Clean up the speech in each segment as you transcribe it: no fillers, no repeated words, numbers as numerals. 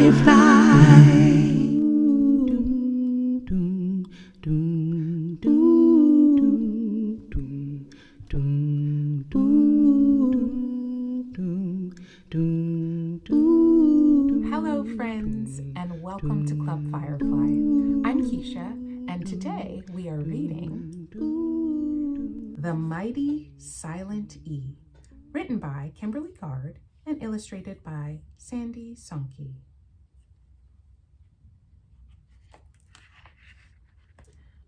Firefly. Hello friends, and welcome to Club Firefly. I'm Keisha, and today we are reading The Mighty Silent E, written by Kimberly Gard and illustrated by Sandy Sonke.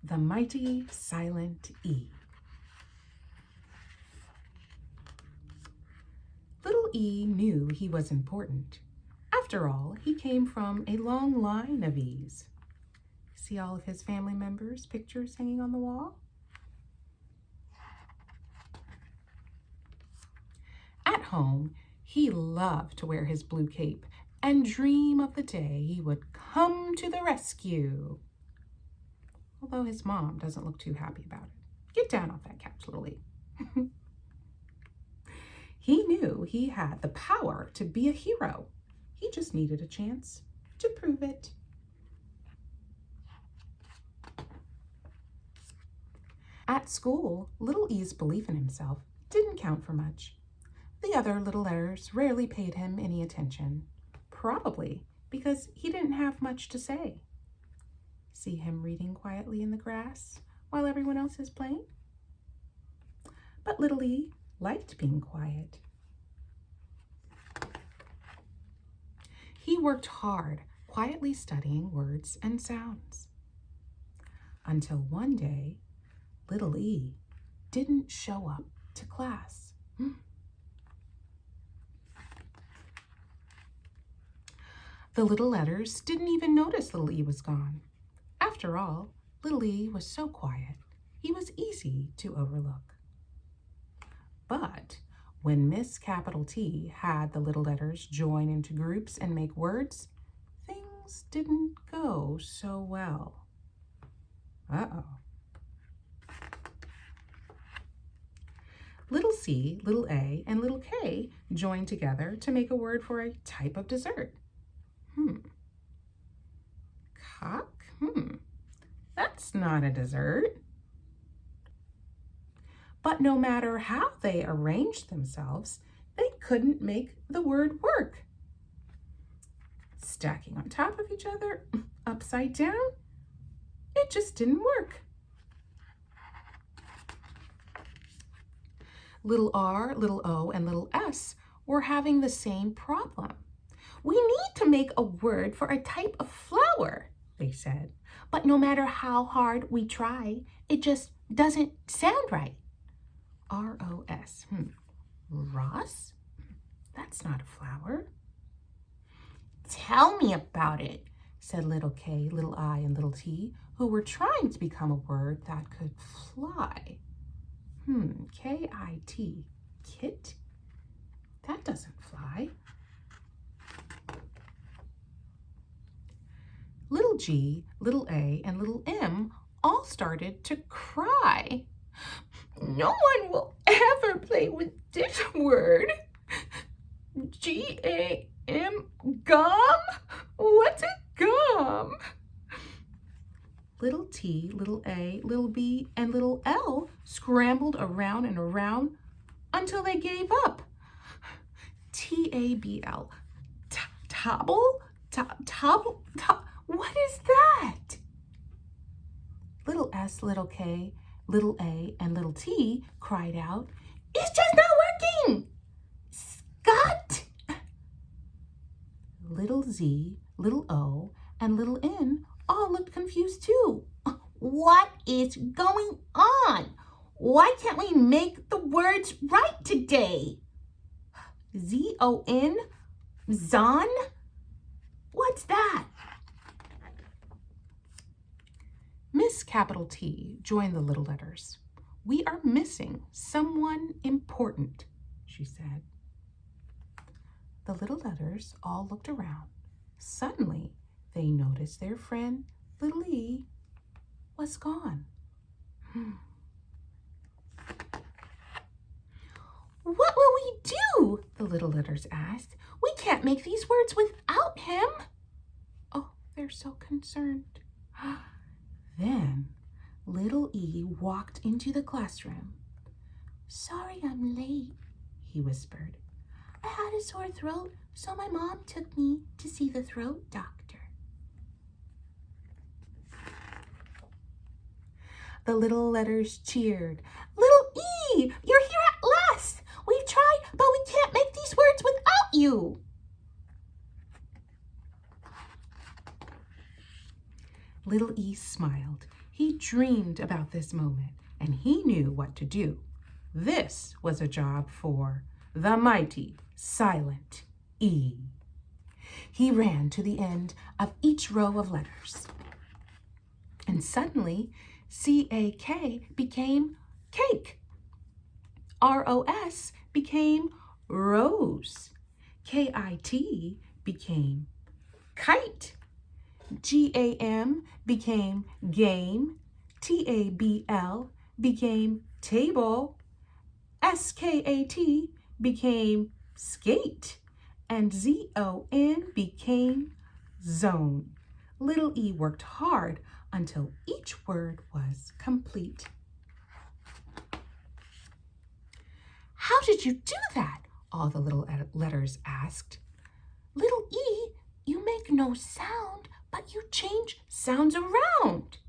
The Mighty Silent E. Little E knew he was important. After all, he came from a long line of E's. See all of his family members' pictures hanging on the wall? At home, he loved to wear his blue cape and dream of the day he would come to the rescue. Although his mom doesn't look too happy about it. Get down off that couch, little E. He knew he had the power to be a hero. He just needed a chance to prove it. At school, little E's belief in himself didn't count for much. The other little letters rarely paid him any attention, probably because he didn't have much to say. See him reading quietly in the grass while everyone else is playing? But little E liked being quiet. He worked hard, quietly studying words and sounds. Until one day, little E didn't show up to class. The little letters didn't even notice little E was gone. After all, little E was so quiet, he was easy to overlook. But when Miss Capital T had the little letters join into groups and make words, things didn't go so well. Uh-oh. Little C, little A, and little K joined together to make a word for a type of dessert. Cock? That's not a dessert. But no matter how they arranged themselves, they couldn't make the word work. Stacking on top of each other, upside down, it just didn't work. Little R, little O, and little S were having the same problem. We need to make a word for a type of flower, they said. But no matter how hard we try, it just doesn't sound right. R-O-S. Ross? That's not a flower. Tell me about it, said little K, little I, and little T, who were trying to become a word that could fly. K-I-T. Kit? That doesn't fly. Little G, little A, and little M all started to cry. No one will ever play with this word. G-A-M, gum? What's a gum? Little T, little A, little B, and little L scrambled around and around until they gave up. T-A-B-L. Tobble? Tobble? What is that? Little S, little K, little A, and little T cried out, "It's just not working! Scott!" Little Z, little O, and little N all looked confused too. What is going on? Why can't we make the words right today? Z-O-N? Zon? What's that? Miss Capital T joined the little letters. We are missing someone important, she said. The little letters all looked around. Suddenly, they noticed their friend, little E, was gone. What will we do? The little letters asked. We can't make these words without him. they're so concerned. Then little E walked into the classroom. "Sorry I'm late," he whispered. "I had a sore throat, so my mom took me to see the throat doctor." The little letters cheered. "Little E, you're here at last! We've tried, but we can't make these words without you." Little E smiled. He dreamed about this moment, and he knew what to do. This was a job for the mighty silent E. He ran to the end of each row of letters, and suddenly CAK became cake. ROS became rose. KIT became kite. GAM became game. TABL became table. SKAT became skate. And ZON became zone. Little E worked hard until each word was complete. "How did you do that?" all the little letters asked. "Little E, you make no sound, but you change sounds around."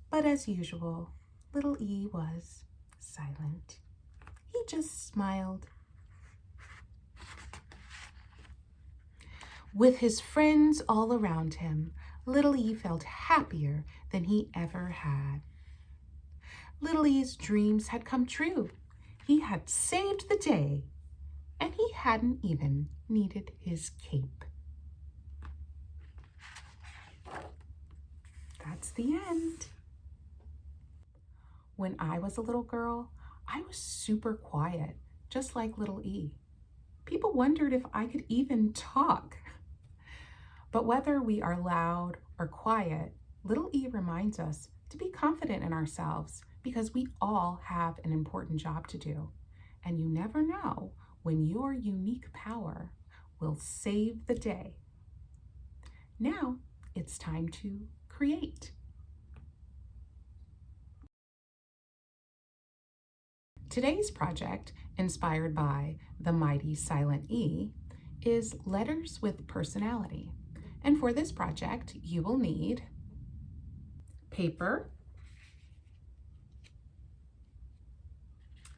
But as usual, little E was silent. He just smiled. With his friends all around him, little E felt happier than he ever had. Little E's dreams had come true. He had saved the day, and he hadn't even needed his cape. That's the end. When I was a little girl, I was super quiet, just like little E. People wondered if I could even talk. But whether we are loud or quiet, little E reminds us to be confident in ourselves because we all have an important job to do. And you never know when your unique power will save the day. Now it's time to create. Today's project, inspired by the mighty silent E, is letters with personality. And for this project, you will need paper,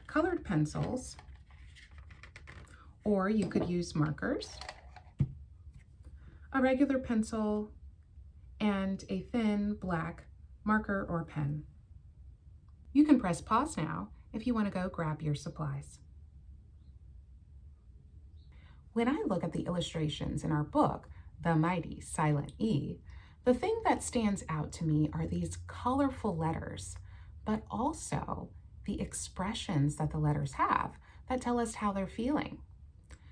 colored pencils, or you could use markers, a regular pencil, and a thin black marker or pen. You can press pause now if you want to go grab your supplies. When I look at the illustrations in our book, The Mighty Silent E, the thing that stands out to me are these colorful letters, but also the expressions that the letters have that tell us how they're feeling.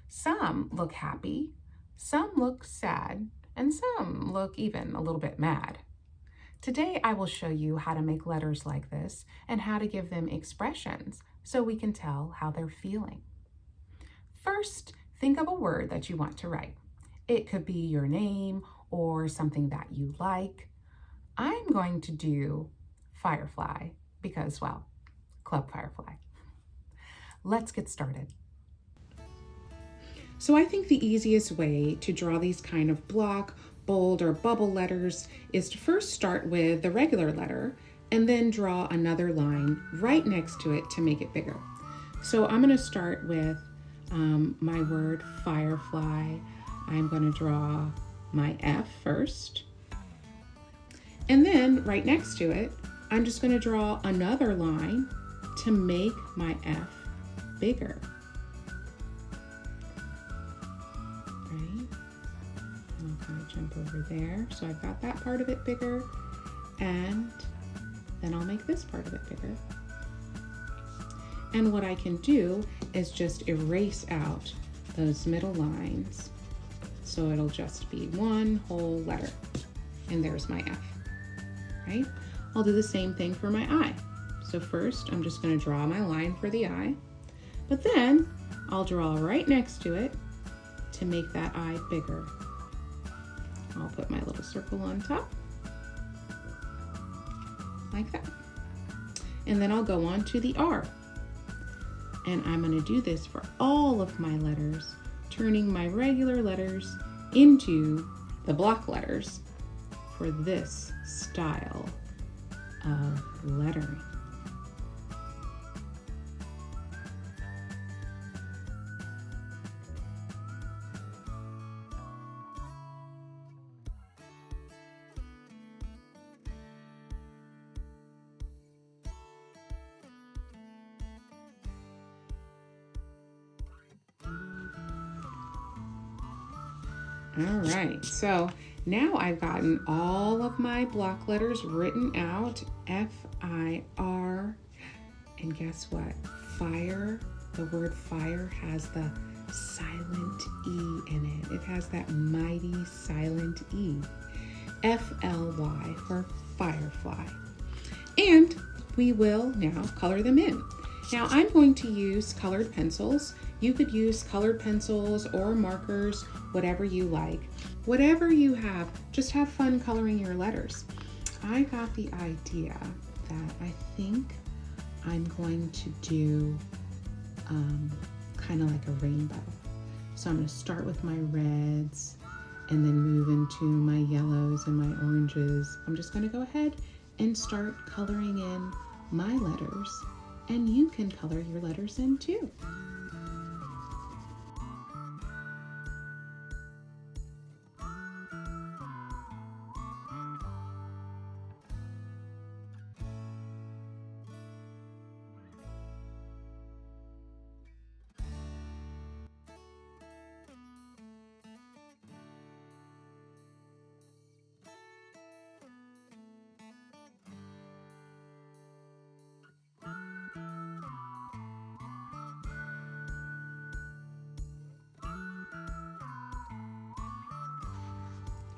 Some look happy, some look sad, and some look even a little bit mad. Today, I will show you how to make letters like this and how to give them expressions so we can tell how they're feeling. First, think of a word that you want to write. It could be your name or something that you like. I'm going to do Firefly because, well, Club Firefly. Let's get started. So I think the easiest way to draw these kind of block, bold, or bubble letters is to first start with the regular letter and then draw another line right next to it to make it bigger. So I'm going to start with my word Firefly. I'm going to draw my F first. And then right next to it, I'm just going to draw another line to make my F bigger. Right? I'll kind of jump over there. So I've got that part of it bigger, and then I'll make this part of it bigger. And what I can do is just erase out those middle lines. So it'll just be one whole letter. And there's my F, right? I'll do the same thing for my I. So first, I'm just gonna draw my line for the I, but then I'll draw right next to it to make that I bigger. I'll put my little circle on top, like that. And then I'll go on to the R. And I'm going to do this for all of my letters, turning my regular letters into the block letters for this style of lettering. All right, so now I've gotten all of my block letters written out, F-I-R, and guess what? Fire, the word fire has the silent E in it. It has that mighty silent E. F-L-Y for firefly. And we will now color them in. Now I'm going to use colored pencils. You could use colored pencils or markers, whatever you like. Whatever you have, just have fun coloring your letters. I got the idea that I think I'm going to do kind of like a rainbow. So I'm going to start with my reds and then move into my yellows and my oranges. I'm just going to go ahead and start coloring in my letters, and you can color your letters in too.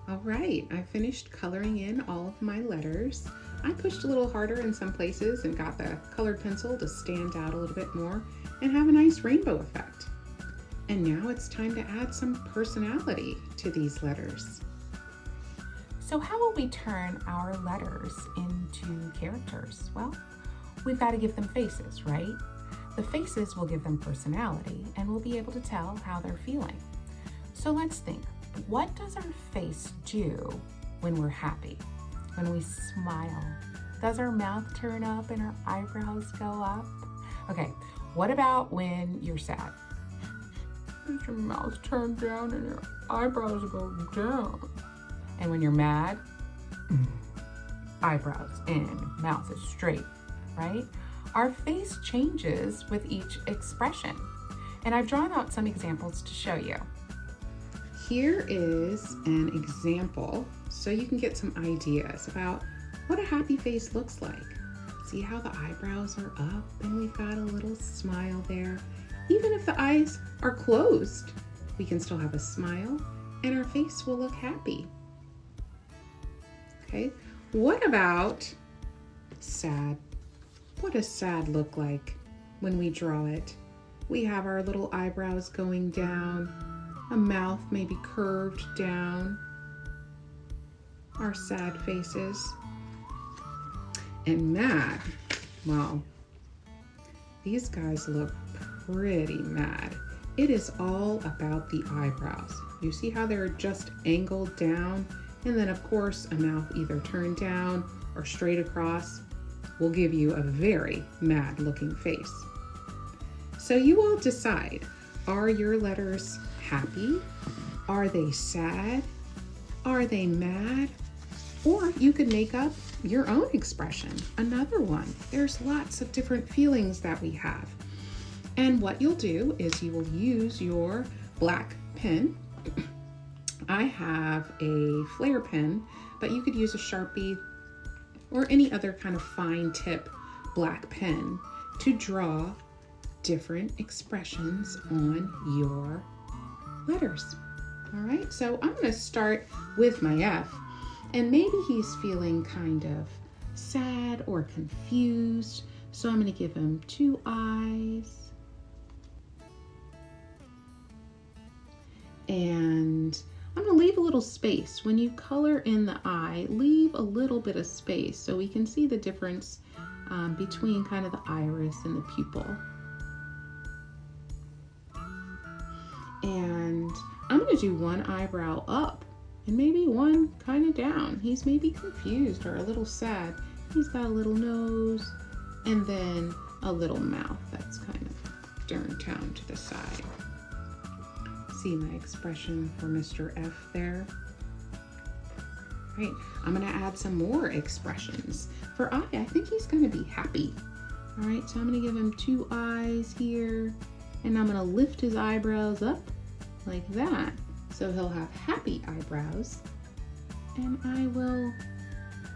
All right, I finished coloring in all of my letters. I pushed a little harder in some places and got the colored pencil to stand out a little bit more and have a nice rainbow effect. And now it's time to add some personality to these letters. So how will we turn our letters into characters? Well, we've got to give them faces, right? The faces will give them personality and we'll be able to tell how they're feeling. So let's think. What does our face do when we're happy? When we smile? Does our mouth turn up and our eyebrows go up? Okay, what about when you're sad? Does your mouth turn down and your eyebrows go down? And when you're mad, eyebrows in, mouth is straight, right? Our face changes with each expression. And I've drawn out some examples to show you. Here is an example so you can get some ideas about what a happy face looks like. See how the eyebrows are up and we've got a little smile there. Even if the eyes are closed, we can still have a smile and our face will look happy. Okay, what about sad? What does sad look like when we draw it? We have our little eyebrows going down, a mouth maybe curved down, our sad faces. And mad, well, these guys look pretty mad. It is all about the eyebrows. You see how they're just angled down? And then of course, a mouth either turned down or straight across will give you a very mad looking face. So you all decide, are your letters happy? Are they sad? Are they mad? Or you could make up your own expression, another one. There's lots of different feelings that we have. And what you'll do is you will use your black pen. I have a flare pen, but you could use a Sharpie or any other kind of fine tip black pen to draw different expressions on your letters. All right, so I'm gonna start with my F, and maybe he's feeling kind of sad or confused, so I'm gonna give him two eyes. And I'm gonna leave a little little space. When you color in the eye, leave a little bit of space so we can see the difference between kind of the iris and the pupil. And I'm going to do one eyebrow up and maybe one kind of down. He's maybe confused or a little sad. He's got a little nose and then a little mouth that's kind of turned down to the side. See my expression for Mr. F there? Right, I'm gonna add some more expressions. For I think he's gonna be happy. All right, so I'm gonna give him 2 eyes here, and I'm gonna lift his eyebrows up like that. So he'll have happy eyebrows. And I will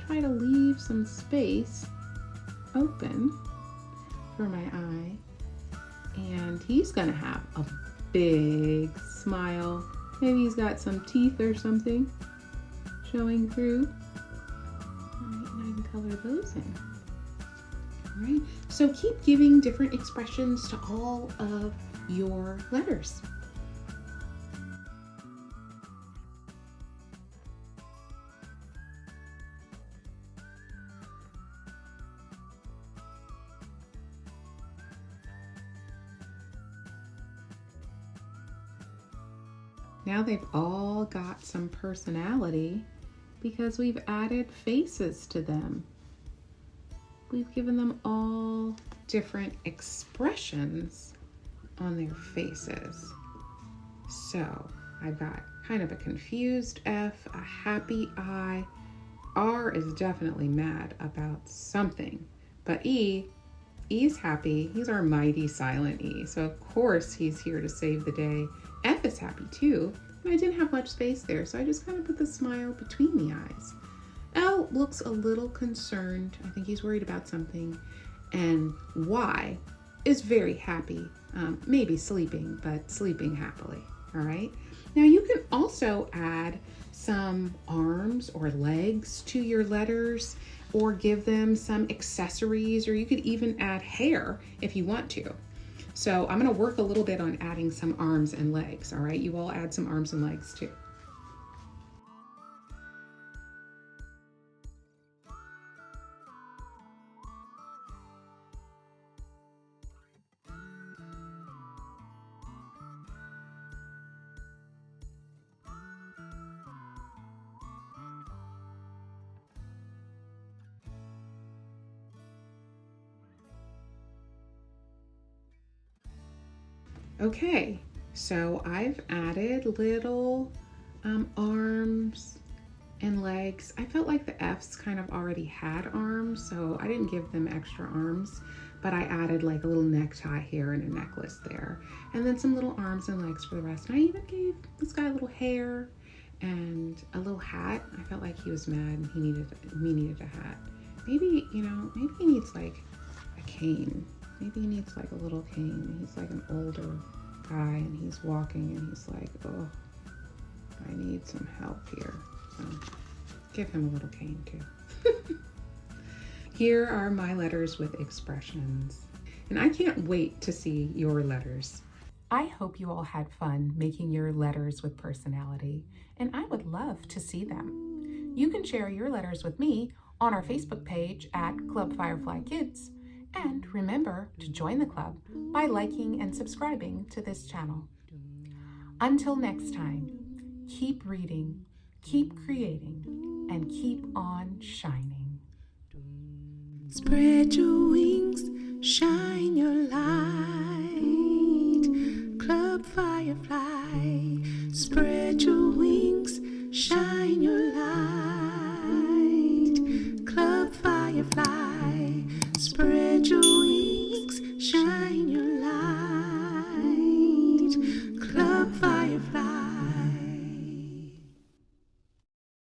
try to leave some space open for my eye. And he's gonna have a big smile. Maybe he's got some teeth or something showing through. All right, and I can color those in. All right, so keep giving different expressions to all of your letters. Now they've all got some personality because we've added faces to them. We've given them all different expressions on their faces. So I've got kind of a confused F, a happy I. R is definitely mad about something, but E's happy. He's our mighty silent E. So of course he's here to save the day. F is happy too, and I didn't have much space there, so I just kind of put the smile between the eyes. L looks a little concerned. I think he's worried about something. And Y is very happy, maybe sleeping, but sleeping happily, all right? Now you can also add some arms or legs to your letters or give them some accessories, or you could even add hair if you want to. So I'm gonna work a little bit on adding some arms and legs, all right? You all add some arms and legs too. Okay, so I've added little arms and legs. I felt like the F's kind of already had arms, so I didn't give them extra arms, but I added like a little necktie here and a necklace there, and then some little arms and legs for the rest. And I even gave this guy a little hair and a little hat. I felt like he was mad and we needed a hat. Maybe, maybe he needs like a cane. Maybe he needs like a little cane. He's like an older guy and he's walking and he's like, oh, I need some help here. So give him a little cane too. Here are my letters with expressions. And I can't wait to see your letters. I hope you all had fun making your letters with personality, and I would love to see them. You can share your letters with me on our Facebook page at Club Firefly Kids. And remember to join the club by liking and subscribing to this channel. Until next time, keep reading, keep creating, and keep on shining. Spread your wings.